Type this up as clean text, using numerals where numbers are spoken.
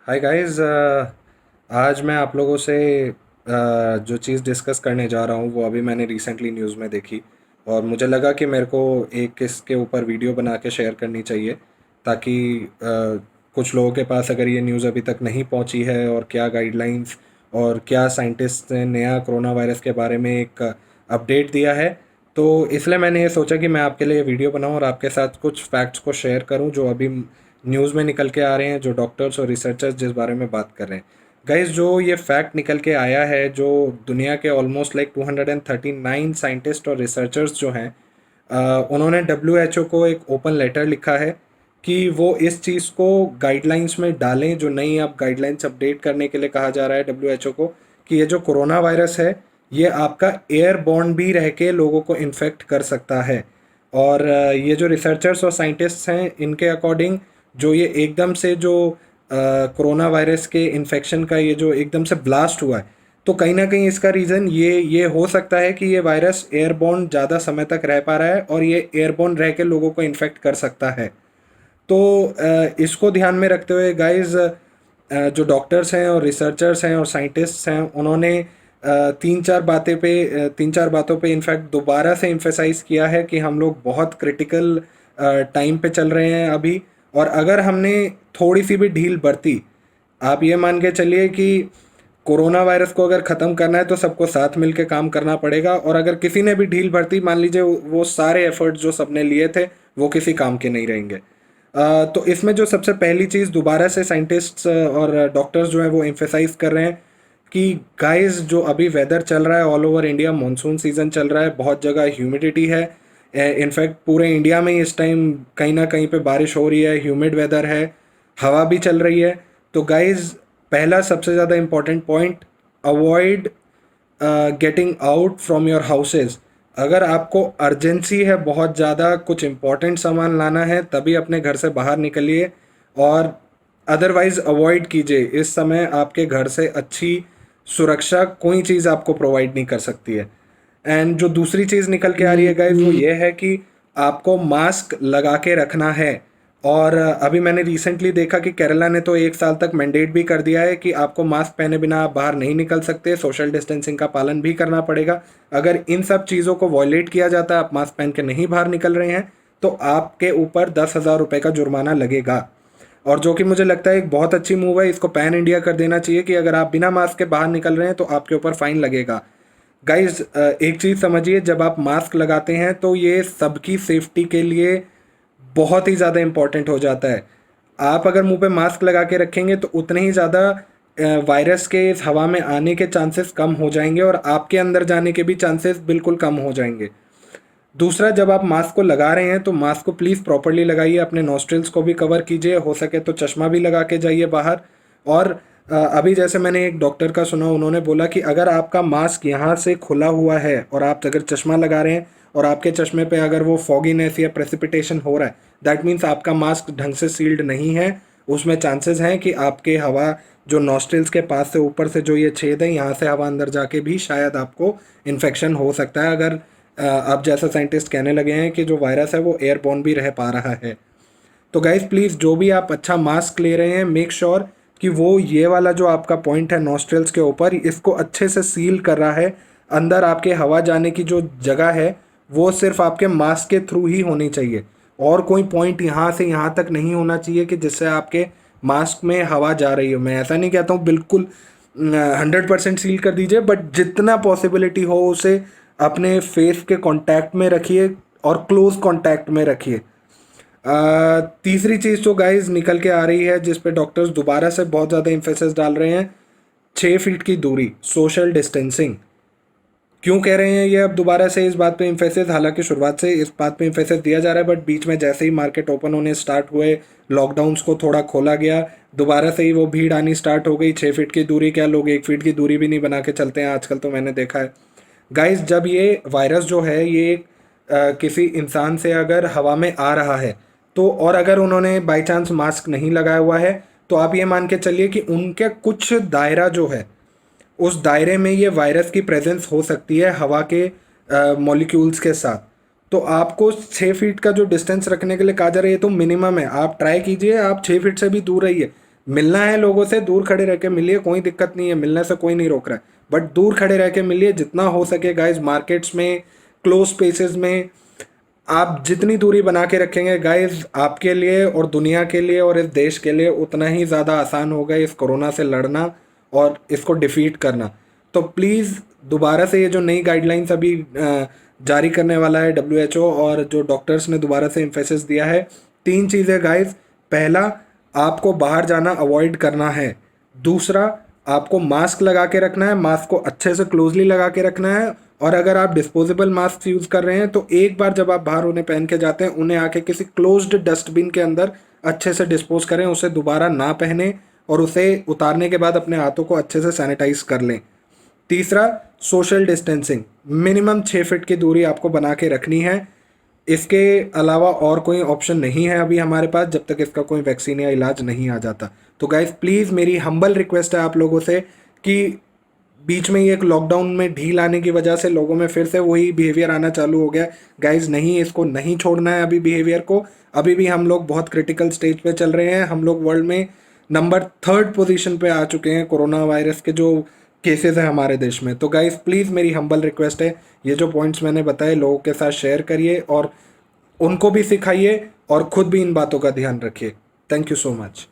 Hi guys. आज मैं आप लोगों से जो चीज़ डिस्कस करने जा रहा हूँ वो अभी मैंने रिसेंटली न्यूज़ में देखी और मुझे लगा कि मेरे को एक इसके ऊपर वीडियो बना के शेयर करनी चाहिए ताकि कुछ लोगों के पास अगर ये न्यूज़ अभी तक नहीं पहुँची है और क्या गाइडलाइंस और क्या साइंटिस्ट ने नया कोरोना वायरस के बारे में एक अपडेट दिया है, तो इसलिए मैंने ये सोचा कि मैं आपके लिए वीडियो बनाऊं और आपके साथ कुछ फैक्ट्स को शेयर करूं जो अभी न्यूज़ में निकल के आ रहे हैं, जो डॉक्टर्स और रिसर्चर्स जिस बारे में बात कर रहे हैं। गाइस, जो ये फैक्ट निकल के आया है, जो दुनिया के ऑलमोस्ट लाइक 239 साइंटिस्ट और रिसर्चर्स जो हैं, उन्होंने डब्ल्यू को एक ओपन लेटर लिखा है कि वो इस चीज़ को गाइडलाइंस में डालें। जो नई अब गाइडलाइंस अपडेट करने के लिए कहा जा रहा है डब्ल्यू को कि ये जो कोरोना वायरस है ये आपका एयरबॉर्न भी रह के लोगों को इन्फेक्ट कर सकता है। और ये जो रिसर्चर्स और साइंटिस्ट्स हैं, इनके अकॉर्डिंग जो ये एकदम से जो कोरोना वायरस के इन्फेक्शन का ये जो एकदम से ब्लास्ट हुआ है, तो कहीं ना कहीं इसका रीज़न ये हो सकता है कि ये वायरस एयरबॉर्न ज़्यादा समय तक रह पा रहा है और ये एयरबॉर्न रह के लोगों को इन्फेक्ट कर सकता है। तो इसको ध्यान में रखते हुए गाइस, जो डॉक्टर्स हैं और रिसर्चर्स हैं और साइंटिस्ट्स हैं, उन्होंने तीन चार बातों पे इनफैक्ट दोबारा से इम्फेसाइज किया है कि हम लोग बहुत क्रिटिकल टाइम पे चल रहे हैं अभी। और अगर हमने थोड़ी सी भी ढील बरती, आप ये मान के चलिए कि कोरोना वायरस को अगर ख़त्म करना है तो सबको साथ मिल के काम करना पड़ेगा। और अगर किसी ने भी ढील बरती, मान लीजिए वो सारे एफर्ट्स जो सबने लिए थे वो किसी काम के नहीं रहेंगे। तो इसमें जो सबसे पहली चीज़ दोबारा से साइंटिस्ट्स और डॉक्टर्स जो है वो एम्फेसाइज कर रहे हैं कि गाइस, जो अभी वेदर चल रहा है all over India, monsoon season चल रहा है, बहुत जगह ह्यूमिडिटी है। इनफैक्ट पूरे इंडिया में इस टाइम कहीं ना कहीं पे बारिश हो रही है, ह्यूमिड वेदर है, हवा भी चल रही है। तो गाइस, पहला सबसे ज़्यादा important point, avoid getting out from your houses. अगर आपको अर्जेंसी है, बहुत ज़्यादा कुछ इम्पोर्टेंट सामान लाना है, तभी अपने घर से बाहर निकलिए। और अदरवाइज अवॉइड कीजिए। इस समय आपके घर से अच्छी सुरक्षा कोई चीज़ आपको प्रोवाइड नहीं कर सकती है। एंड जो दूसरी चीज़ निकल के आ रही है गाइज, वो ये है कि आपको मास्क लगा के रखना है। और अभी मैंने रिसेंटली देखा कि केरला ने तो 1 साल तक मैंडेट भी कर दिया है कि आपको मास्क पहने बिना आप बाहर नहीं निकल सकते, सोशल डिस्टेंसिंग का पालन भी करना पड़ेगा। अगर इन सब चीज़ों को वॉयलेट किया जाता है, आप मास्क पहन के नहीं बाहर निकल रहे हैं, तो आपके ऊपर 10,000 रुपये का जुर्माना लगेगा। और जो कि मुझे लगता है एक बहुत अच्छी मूव है, इसको पैन इंडिया कर देना चाहिए कि अगर आप बिना मास्क के बाहर निकल रहे हैं तो आपके ऊपर फाइन लगेगा। गाइज, एक चीज़ समझिए, जब आप मास्क लगाते हैं तो ये सबकी सेफ्टी के लिए बहुत ही ज़्यादा इम्पॉर्टेंट हो जाता है। आप अगर मुंह पे मास्क लगा के रखेंगे तो उतने ही ज़्यादा वायरस के इस हवा में आने के चांसेस कम हो जाएंगे और आपके अंदर जाने के भी चांसेस बिल्कुल कम हो जाएंगे। दूसरा, जब आप मास्क को लगा रहे हैं तो मास्क को प्लीज़ प्रॉपरली लगाइए, अपने नॉस्ट्रिल्स को भी कवर कीजिए, हो सके तो चश्मा भी लगा के जाइए बाहर। और अभी जैसे मैंने एक डॉक्टर का सुना, उन्होंने बोला कि अगर आपका मास्क यहाँ से खुला हुआ है और आप अगर चश्मा लगा रहे हैं और आपके चश्मे पे अगर वो फॉगीनेस या प्रेसिपिटेशन हो रहा है, दैट मीन्स आपका मास्क ढंग से सील्ड नहीं है। उसमें चांसेस हैं कि आपके हवा जो नॉस्ट्रिल्स के पास से ऊपर से जो ये छेद है, यहाँ से हवा अंदर जाके भी शायद आपको इन्फेक्शन हो सकता है। अगर अब जैसा साइंटिस्ट कहने लगे हैं कि जो वायरस है वो एयरबॉर्न भी रह पा रहा है। तो गाइज, प्लीज़ जो भी आप अच्छा मास्क ले रहे हैं, मेक श्योर कि वो ये वाला जो आपका पॉइंट है नॉस्ट्रल्स के ऊपर, इसको अच्छे से सील कर रहा है। अंदर आपके हवा जाने की जो जगह है वो सिर्फ आपके मास्क के थ्रू ही होनी चाहिए, और कोई पॉइंट यहाँ से यहाँ तक नहीं होना चाहिए कि जिससे आपके मास्क में हवा जा रही हो। मैं ऐसा नहीं कहता हूँ बिल्कुल 100% सील कर दीजिए, बट जितना पॉसिबिलिटी हो उसे अपने फेस के कांटेक्ट में रखिए और क्लोज कांटेक्ट में रखिए। तीसरी चीज़ जो गाइस निकल के आ रही है, जिस पे डॉक्टर्स दोबारा से बहुत ज़्यादा इम्फेसिस डाल रहे हैं, 6 फीट की दूरी, सोशल डिस्टेंसिंग। क्यों कह रहे हैं ये अब दोबारा से इस बात पे इम्फेसिस? हालांकि शुरुआत से इस बात पे इम्फेसिस दिया जा रहा है, बट बीच में जैसे ही मार्केट ओपन होने स्टार्ट हुए, लॉकडाउन्स को थोड़ा खोला गया, दोबारा से ही वो भीड़ आनी स्टार्ट हो गई। 6 फीट की दूरी क्या, लोग 1 फीट की दूरी भी नहीं बना के चलते हैं आजकल, तो मैंने देखा है। गाइस, जब ये वायरस जो है ये किसी इंसान से अगर हवा में आ रहा है, तो और अगर उन्होंने बाई चांस मास्क नहीं लगाया हुआ है, तो आप ये मान के चलिए कि उनके कुछ दायरा जो है, उस दायरे में ये वायरस की प्रेजेंस हो सकती है हवा के मॉलिक्यूल्स के साथ। तो आपको 6 फीट का जो डिस्टेंस रखने के लिए कहा जा रहा है, ये तो मिनिमम है। आप ट्राई कीजिए, आप 6 फीट से भी दूर रहिए। मिलना है लोगों से, दूर खड़े रह के मिलिए, कोई दिक्कत नहीं है, मिलने से कोई नहीं रोक रहा है, बट दूर खड़े रह के मिलिए जितना हो सके गाइज। मार्केट्स में, क्लोज स्पेसेस में आप जितनी दूरी बना के रखेंगे गाइज, आपके लिए और दुनिया के लिए और इस देश के लिए उतना ही ज़्यादा आसान होगा इस कोरोना से लड़ना और इसको डिफीट करना। तो प्लीज़ दोबारा से ये जो नई गाइडलाइंस अभी जारी करने वाला है WHO और जो डॉक्टर्स ने दोबारा से एम्फेसिस दिया है, 3 चीज़ें गाइज। पहला, आपको बाहर जाना अवॉइड करना है। दूसरा, आपको मास्क लगा के रखना है, मास्क को अच्छे से क्लोजली लगा के रखना है, और अगर आप डिस्पोजेबल मास्क यूज़ कर रहे हैं तो एक बार जब आप बाहर उन्हें पहन के जाते हैं, उन्हें आके किसी क्लोज्ड डस्टबिन के अंदर अच्छे से डिस्पोज करें, उसे दोबारा ना पहने और उसे उतारने के बाद अपने हाथों को अच्छे से सैनिटाइज कर लें। तीसरा, सोशल डिस्टेंसिंग, मिनिमम 6 फीट की दूरी आपको बना के रखनी है। इसके अलावा और कोई ऑप्शन नहीं है अभी हमारे पास, जब तक इसका कोई वैक्सीन या इलाज नहीं आ जाता। तो गाइज प्लीज़ मेरी हम्बल रिक्वेस्ट है आप लोगों से कि बीच में ये एक लॉकडाउन में ढील आने की वजह से लोगों में फिर से वही बिहेवियर आना चालू हो गया। गाइज नहीं, इसको नहीं छोड़ना है अभी बिहेवियर को। अभी भी हम लोग बहुत क्रिटिकल स्टेज पे चल रहे हैं। हम लोग वर्ल्ड में नंबर 3rd पोजीशन पे आ चुके हैं कोरोना वायरस के जो केसेस हैं हमारे देश में। तो गाइज प्लीज़ मेरी हम्बल रिक्वेस्ट है, ये जो पॉइंट्स मैंने बताए लोगों के साथ शेयर करिए और उनको भी सिखाइए और खुद भी इन बातों का ध्यान रखिए। Thank you so much.